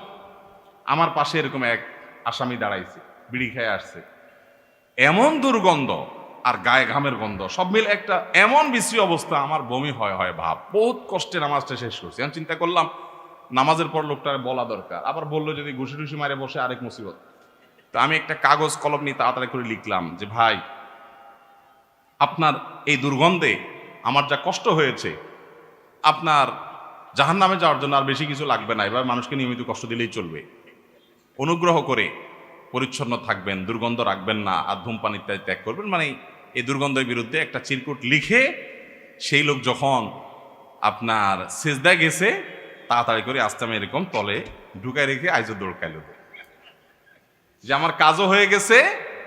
আমার পাশে এরকম এক আসামি দাঁড়াইছে, বিড়ি খেয়ে আসছে, এমন দুর্গন্ধ আর গায়ে ঘামের গন্ধ সব মিলে একটা এমন বিশ্রী অবস্থা, আমার বমি হয় ভাব। বহুত কষ্টে নামাজটা শেষ করছি। আমি চিন্তা করলাম নামাজের পর লোকটার বলা দরকার, আবার বললো যদি ঘুষি টুসি মারে বসে আরেক মুসিবত। তো আমি একটা কাগজ কলম নিয়ে তাড়াতাড়ি করে লিখলাম যে ভাই, আপনার এই দুর্গন্ধে আমার যা কষ্ট হয়েছে, আপনার জাহান্নামে যাওয়ার জন্য আর বেশি কিছু লাগবে না, এবার মানুষকে নিয়মিত কষ্ট দিলেই চলবে। অনুগ্রহ করে পরিচ্ছন্ন থাকবেন, দুর্গন্ধ রাখবেন না, আর ধূমপান ইত্যাদি ত্যাগ করবেন। মানে এই দুর্গন্ধের বিরুদ্ধে একটা চিরকুট লিখে সেই লোক যখন আপনার সেজদায় গেছে, তাড়াতাড়ি করে আস্তে আমি এরকম তলে ঢুকায় রেখে আইজো দৌড় খাইল। যে আমার কাজও হয়ে গেছে,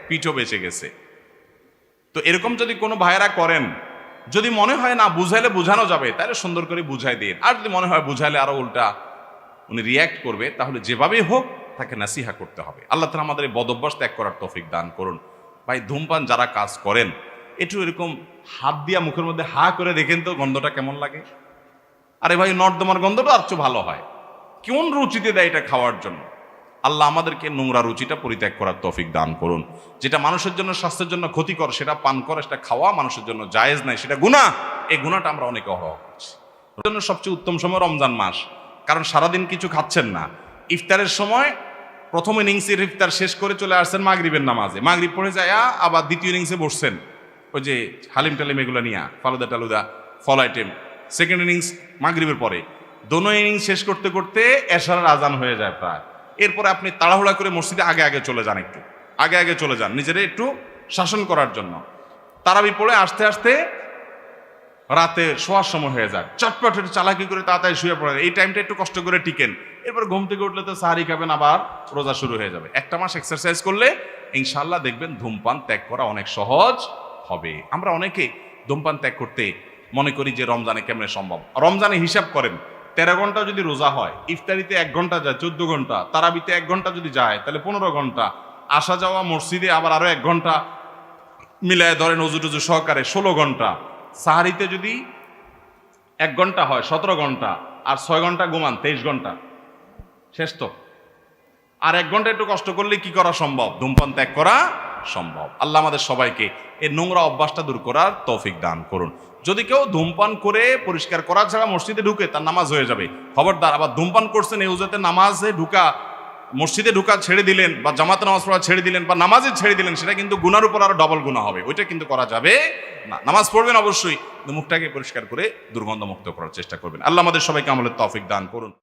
পিঠও বেঁচে গেছে। তো এরকম যদি কোনো ভাইয়েরা করেন, যদি মনে হয় না বুঝাইলে বুঝানো যাবে, তাহলে সুন্দর করে বুঝাই দিন। আর যদি মনে হয় বুঝাইলে আরো উল্টা উনি রিয়্যাক্ট করবে, তাহলে যেভাবেই হোক তাকে নাসিহা করতে হবে। আল্লাহ তাআলা আমাদের এই বদভ্যাস ত্যাগ করার তৌফিক দান করুন। ভাই, ধূমপান যারা কাজ করেন, একটু এরকম হাত দিয়া মুখের মধ্যে হা করে দেখেন তো গন্ধটা কেমন লাগে। আরে ভাই, নর্দমার গন্ধটা আর চেয়ে ভালো হয়। কোন রুচিতে দেয় এটা খাওয়ার জন্য? আল্লাহ আমাদেরকে নোংরা রুচিটা পরিত্যাগ করার তৌফিক দান করুন। যেটা মানুষের জন্য, স্বাস্থ্যের জন্য ক্ষতিকর, সেটা পান করা, সেটা খাওয়া মানুষের জন্য জায়েজ নাই, সেটা গুনাহ। এই গুনাহটা আমরা অনেকে অহরহ করছি। ওর জন্য সবচেয়ে উত্তম সময় রমজান মাস, কারণ সারাদিন কিছু খাচ্ছেন না। ইফতারের সময় প্রথম ইনিংসের ইফতার শেষ করে চলে আসছেন মাগরিবের নামাজে, মাগরিব পড়ে যায় আবার দ্বিতীয় ইনিংসে বসছেন ওই যে হালিম টালিম এগুলো নিয়ে, ফালুদা টালুদা, ফল আইটেম। সেকেন্ড ইনিংস মাগরিবের পরে, দোনো ইনিংস শেষ করতে করতে এশারের আজান হয়ে যায় প্রায়। এরপরে আপনি তাড়াহুড়া করে মসজিদে আগে আগে চলে যান, একটু আগে আগে চলে যান নিজেরা একটু শাসন করার জন্য। তারাবি পড়ে আসতে আসতে রাতে শোয়ার সময় হয়ে যায়, চটপট একটু চালাকি করে তাড়াতাড়ি শুয়ে পড়েন। এই টাইমটা একটু কষ্ট করে টিকেন। এরপর ঘুম থেকে উঠলে তো সাহারি খাবেন, আবার রোজা শুরু হয়ে যাবে। একটা মাস এক্সারসাইজ করলে ইনশাল্লাহ দেখবেন ধূমপান ত্যাগ করা অনেক সহজ হবে। আমরা অনেকে ধূমপান ত্যাগ করতে মনে করি যে রমজানে কেমনে সম্ভব। রমজানে হিসাব করেন, 13 ঘন্টা যদি রোজা হয়, ইফতারিতে 1 ঘন্টা যায়, 14 ঘন্টা, তারাবিতে 1 ঘন্টা যদি যায়, তাহলে 15 ঘন্টা, আসা যাওয়া মসজিদে আবার আরো 1 ঘন্টা মিলায় ধরেন অজু টজু সহকারে 16 ঘন্টা। সাহারিতে যদি 1 ঘন্টা হয় 17 ঘন্টা, আর 6 ঘন্টা ঘুমান 23 ঘন্টা, শেষ তো। আর 1 ঘন্টা একটু কষ্ট করলে কি করা সম্ভব? ধূমপান ত্যাগ করা সম্ভব। আল্লাহ আমাদের সবাইকে এই নোংরা অভ্যাসটা দূর করার তৌফিক দান করুন। যদি কেউ ধূমপান করে পরিষ্কার করা ছাড়া মসজিদে ঢুকে, তার নামাজ হয়ে যাবে, খবরদার। আবার ধূমপান করছেন এই উজুতে নামাজে ঢুকা, মসজিদে ঢুকা ছেড়ে দিলেন, বা জামাতে নামাজ পড়া ছেড়ে দিলেন, বা নামাজে ছেড়ে দিলেন, সেটা কিন্তু গুনার উপর আরো ডবল গুনাহ হবে। ওইটা কিন্তু করা যাবে না। নামাজ পড়বেন অবশ্যই, মুখটাকে পরিষ্কার করে দুর্গন্ধ মুক্ত করার চেষ্টা করবেন। আল্লাহ আমাদের সবাইকে আমলের তৌফিক দান করুন।